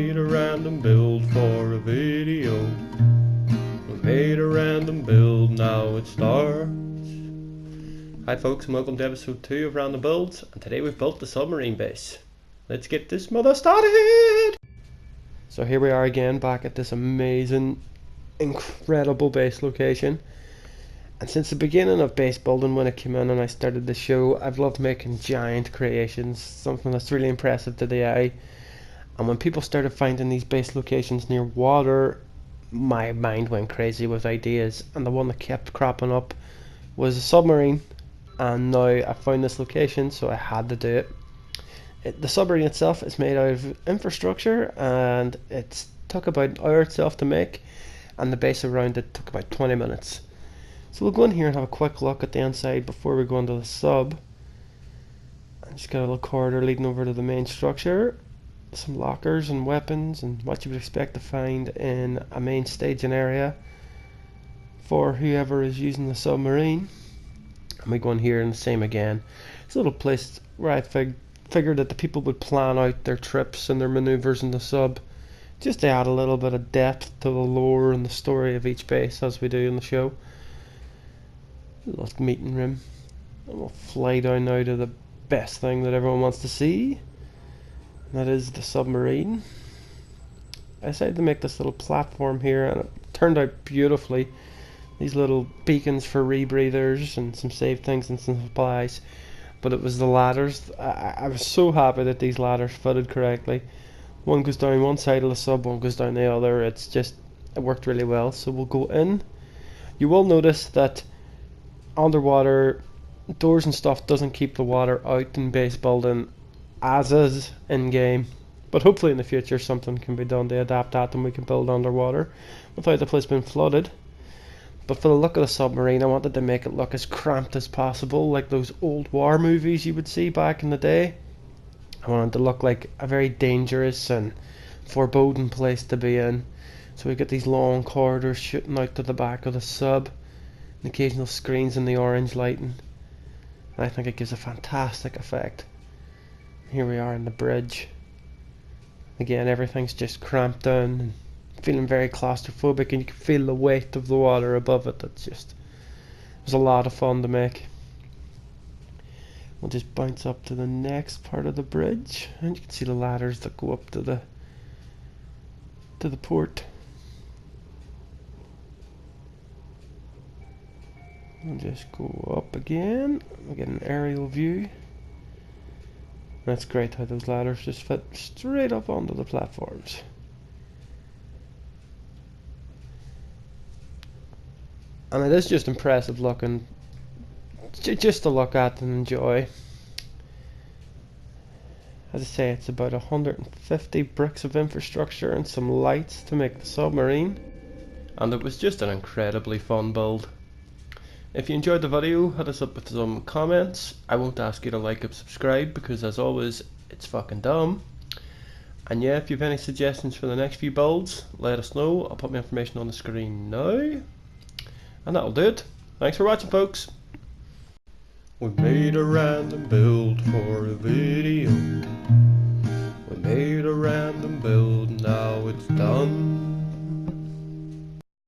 made a random build for a video. We made a random build, now it starts. Hi folks, and welcome to episode 2 of Random Builds, and today we've built the submarine base. Let's get this mother started! So here we are again, back at this amazing, incredible base location. And since the beginning of base building, when it came in and I started the show, I've loved making giant creations, something that's really impressive to the eye. And when people started finding these base locations near water, my mind went crazy with ideas, and the one that kept cropping up was a submarine. And now I found this location, so I had to do it. The submarine itself is made out of infrastructure, and it took about an hour itself to make, and the base around it took about 20 minutes. So we'll go in here and have a quick look at the inside before we go into the sub. I just got a little corridor leading over to the main structure. Some lockers and weapons and what you would expect to find in a main staging area for whoever is using the submarine. And we go in here and the same again. It's a little place where I figured that the people would plan out their trips and their maneuvers in the sub, just to add a little bit of depth to the lore and the story of each base, as we do in the show. A little meeting room. And we'll fly down now to the best thing that everyone wants to see. And that is the submarine. I decided to make this little platform here, and it turned out beautifully. These little beacons for rebreathers and some save things and some supplies. But it was the ladders. I was so happy that these ladders fitted correctly. One goes down one side of the sub, one goes down the other. It worked really well. So we'll go in. You will notice that underwater doors and stuff doesn't keep the water out in base building as is in game, but hopefully in the future something can be done to adapt that and we can build underwater without the place being flooded. But for the look of the submarine, I wanted to make it look as cramped as possible, like those old war movies you would see back in the day. I wanted to look like a very dangerous and foreboding place to be in. So we get these long corridors shooting out to the back of the sub, and occasional screens in the orange lighting. And I think it gives a fantastic effect. Here we are in the bridge. Again, everything's just cramped down and feeling very claustrophobic, and you can feel the weight of the water above it. It was a lot of fun to make. We'll just bounce up to the next part of the bridge, and you can see the ladders that go up to the port. We'll just go up again. We'll get an aerial view. That's great how those ladders just fit straight up onto the platforms. And it is just impressive looking, just to look at and enjoy. As I say, it's about 150 bricks of infrastructure and some lights to make the submarine. And it was just an incredibly fun build. If you enjoyed the video, hit us up with some comments. I won't ask you to like and subscribe because, as always, it's fucking dumb. And yeah, if you have any suggestions for the next few builds, let us know. I'll put my information on the screen now. And that'll do it. Thanks for watching, folks. We made a random build for a video. We made a random build, now it's done.